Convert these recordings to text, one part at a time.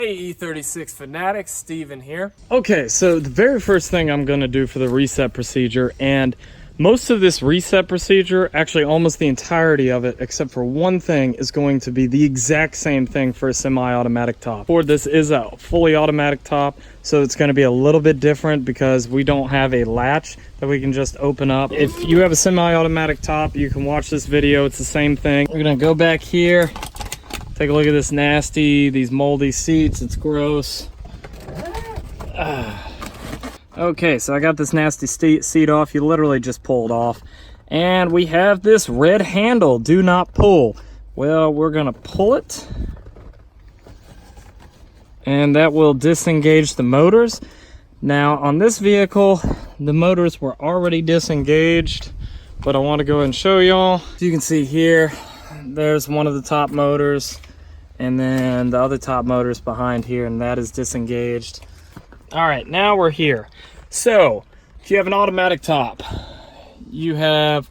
Hey E36 fanatics, Steven here. Okay, so the very first thing I'm going to do for the reset procedure, and most of this reset procedure, actually almost the entirety of it, except for one thing, is going to be the exact same thing for a semi-automatic top. Ford, this is a fully automatic top, so it's going to be a little bit different because we don't have a latch that we can just open up. If you have a semi-automatic top, you can watch this video. It's the same thing. We're going to go back here. Take a look at this nasty, these moldy seats. It's gross. Okay, so I got this nasty seat off. You literally just pulled off. And we have this red handle, do not pull. Well, we're gonna pull it. And that will disengage the motors. Now, on this vehicle, the motors were already disengaged, but I wanna go ahead and show y'all. As you can see here, there's one of the top motors, and then the other top motor's behind here, and that is disengaged. All right, now we're here. So if you have an automatic top, you have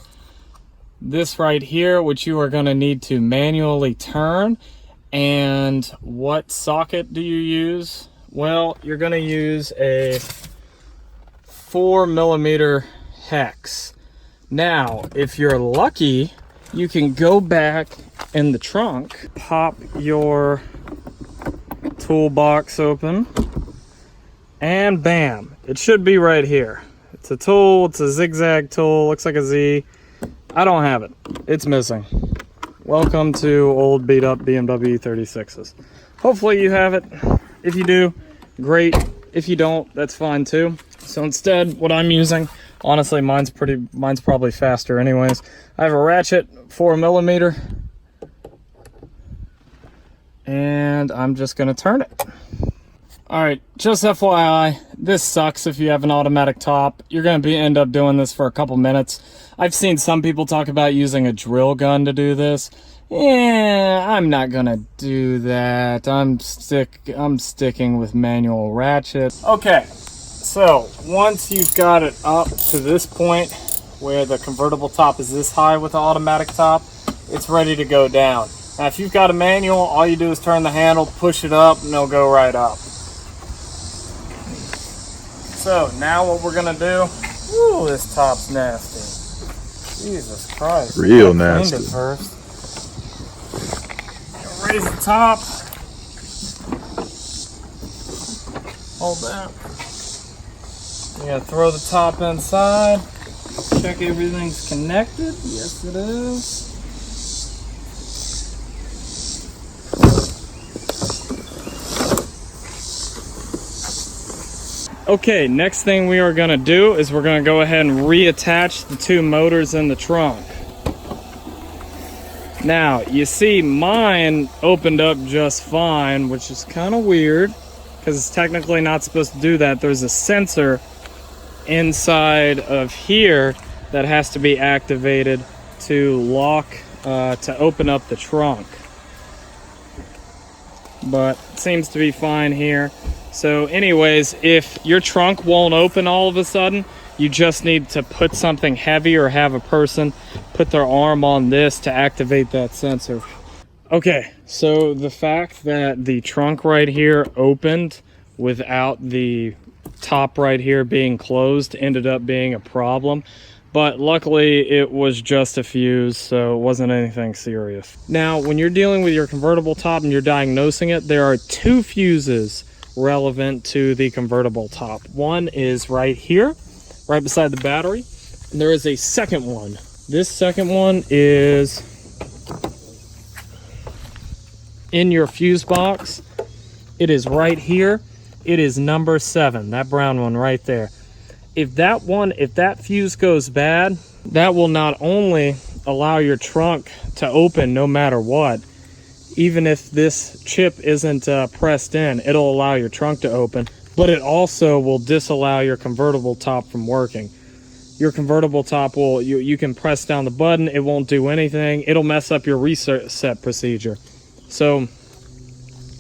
this right here, which you are going to need to manually turn. And what socket do you use? Well, you're going to use a 4mm hex. Now, if you're lucky, you can go back in the trunk, pop your toolbox open, and bam, it should be right here. It's a tool, it's a zigzag tool, looks like a Z. I don't have it, it's missing. Welcome to old beat up BMW E36s. Hopefully you have it. If you do, great. If you don't, that's fine too. So instead, what I'm using, honestly, mine's probably faster anyways. I have a ratchet 4mm, and I'm just gonna turn it. All right, just FYI, this sucks if you have an automatic top. You're gonna end up doing this for a couple minutes. I've seen some people talk about using a drill gun to do this. Yeah, I'm not gonna do that. I'm sticking with manual ratchet. Okay, so once you've got it up to this point where the convertible top is this high with the automatic top, it's ready to go down. Now, if you've got a manual, all you do is turn the handle, push it up, and it'll go right up. So now what we're gonna do, ooh, this top's nasty. Jesus Christ. Real nasty. Cleaned it first. Raise the top. Hold that. You gotta throw the top inside. Check everything's connected. Yes, it is. Okay, next thing we are gonna do is we're gonna go ahead and reattach the two motors in the trunk. Now, you see mine opened up just fine, which is kind of weird because it's technically not supposed to do that. There's a sensor inside of here that has to be activated to lock, to open up the trunk. But it seems to be fine here. So anyways, if your trunk won't open all of a sudden, you just need to put something heavy or have a person put their arm on this to activate that sensor. Okay, so the fact that the trunk right here opened without the top right here being closed ended up being a problem. But luckily it was just a fuse, so it wasn't anything serious. Now, when you're dealing with your convertible top and you're diagnosing it, there are two fuses relevant to the convertible top. One is right here, right beside the battery, and there is a second one. This second one is in your fuse box. It is right here. It is number 7, that brown one right there. If that fuse goes bad, that will not only allow your trunk to open no matter what, even if this chip isn't pressed in, it'll allow your trunk to open, but it also will disallow your convertible top from working. Your convertible top will, you can press down the button, it won't do anything, it'll mess up your reset procedure. So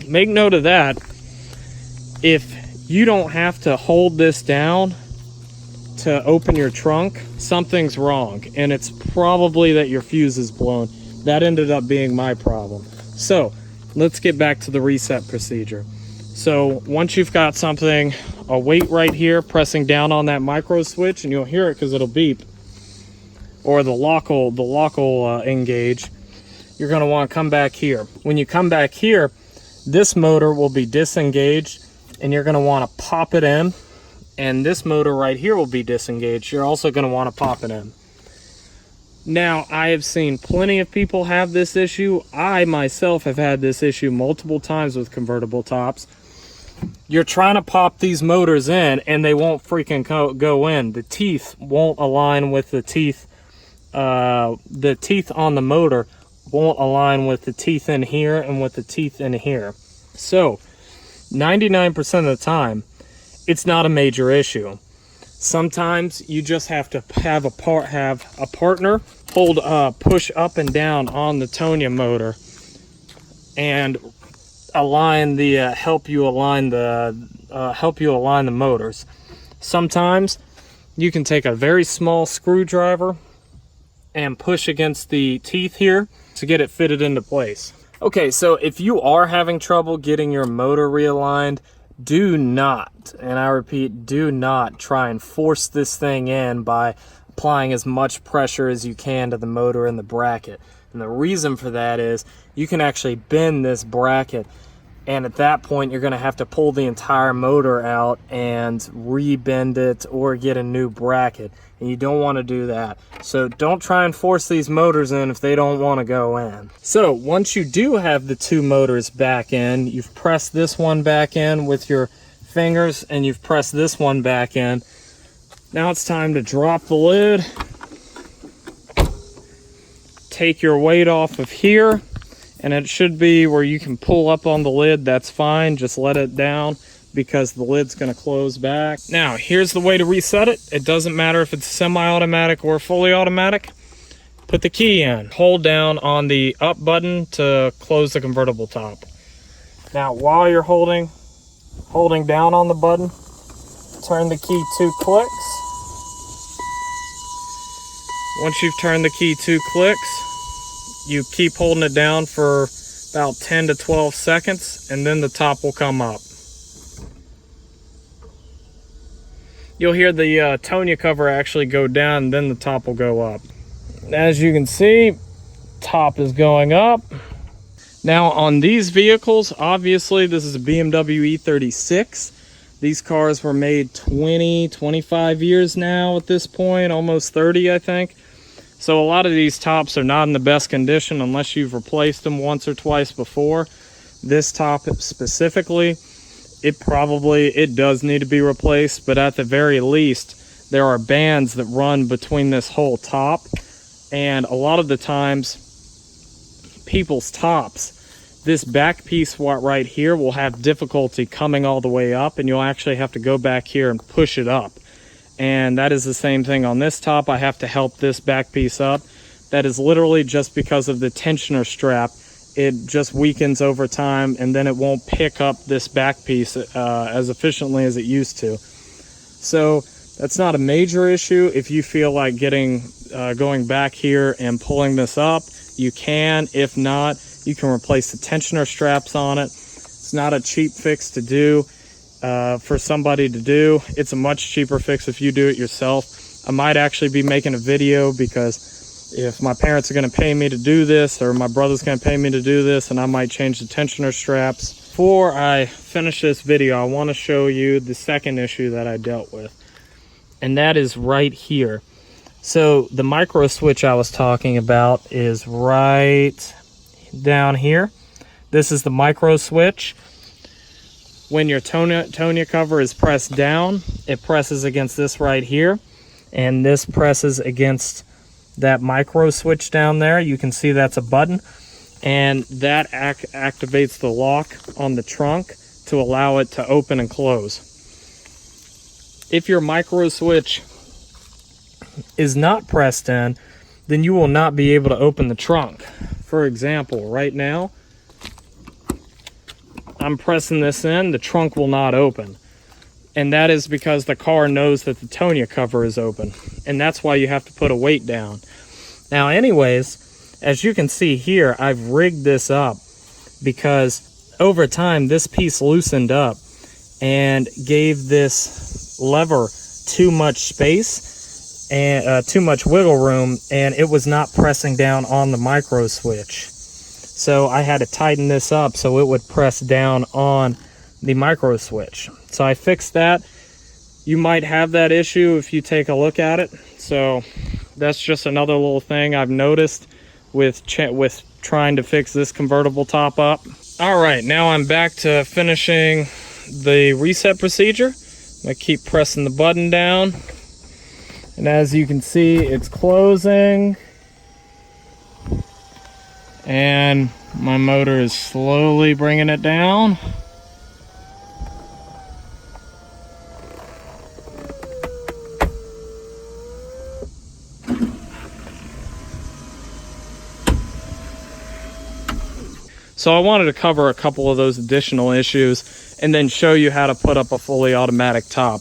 make note of that. If you don't have to hold this down to open your trunk, something's wrong, and it's probably that your fuse is blown. That ended up being my problem. So let's get back to the reset procedure. So once you've got something, a weight right here, pressing down on that micro switch, and you'll hear it because it'll beep, or the lock will engage. You're going to want to come back here. When you come back here, this motor will be disengaged, and you're going to want to pop it in, and this motor right here will be disengaged. You're also going to want to pop it in. Now, I have seen plenty of people have this issue. I myself have had this issue multiple times with convertible tops. You're trying to pop these motors in, and they won't freaking go in. The teeth won't align with the teeth. The teeth on the motor won't align with the teeth in here and with the teeth in here. So 99% of the time, it's not a major issue. Sometimes you just have to have a partner push up and down on the Tonya motor and align the help you align the motors. Sometimes you can take a very small screwdriver and push against the teeth here to get it fitted into place. Okay, so if you are having trouble getting your motor realigned, do not, and I repeat, do not try and force this thing in by applying as much pressure as you can to the motor and the bracket. And the reason for that is you can actually bend this bracket, and at that point you're going to have to pull the entire motor out and re-bend it or get a new bracket, and you don't want to do that. So don't try and force these motors in if they don't want to go in. So once you do have the two motors back in, you've pressed this one back in with your fingers and you've pressed this one back in. Now it's time to drop the lid, take your weight off of here, and it should be where you can pull up on the lid. That's fine, just let it down because the lid's going to close back. Now here's the way to reset it. It doesn't matter if it's semi-automatic or fully automatic. Put the key in, hold down on the up button to close the convertible top. Now while you're holding down on the button, turn the key 2 clicks. Once you've turned the key 2 clicks, you keep holding it down for about 10 to 12 seconds, and then the top will come up. You'll hear the Tonya cover actually go down, and then the top will go up. As you can see, top is going up. Now on these vehicles, obviously this is a BMW E36. These cars were made 25 years now at this point, almost 30 I think. So a lot of these tops are not in the best condition unless you've replaced them once or twice before. This top specifically, it does need to be replaced, but at the very least, there are bands that run between this whole top, and a lot of the times, people's tops, this back piece right here will have difficulty coming all the way up, and you'll actually have to go back here and push it up. And that is the same thing on this top. I have to help this back piece up. That is literally just because of the tensioner strap. It just weakens over time, and then it won't pick up this back piece as efficiently as it used to. So that's not a major issue. If you feel like going back here and pulling this up, you can. If not, you can replace the tensioner straps on it. It's not a cheap fix to do. For somebody to do, it's a much cheaper fix if you do it yourself. I might actually be making a video, because if my parents are going to pay me to do this, or my brother's going to pay me to do this, and I might change the tensioner straps. Before I finish this video, I want to show you the second issue that I dealt with, and that is right here. So the micro switch I was talking about is right down here. This is the micro switch. When your Tonya cover is pressed down, it presses against this right here, and this presses against that micro switch down there. You can see that's a button, and that activates the lock on the trunk to allow it to open and close. If your micro switch is not pressed in, then you will not be able to open the trunk. For example, right now, I'm pressing this in, the trunk will not open. And that is because the car knows that the Tonya cover is open. And that's why you have to put a weight down. Now anyways, as you can see here, I've rigged this up because over time, this piece loosened up and gave this lever too much space and too much wiggle room, and it was not pressing down on the micro switch. So I had to tighten this up so it would press down on the micro switch. So I fixed that. You might have that issue if you take a look at it. So that's just another little thing I've noticed with trying to fix this convertible top up. All right, now I'm back to finishing the reset procedure. I keep pressing the button down, and as you can see, it's closing, and my motor is slowly bringing it down. So I wanted to cover a couple of those additional issues and then show you how to put up a fully automatic top.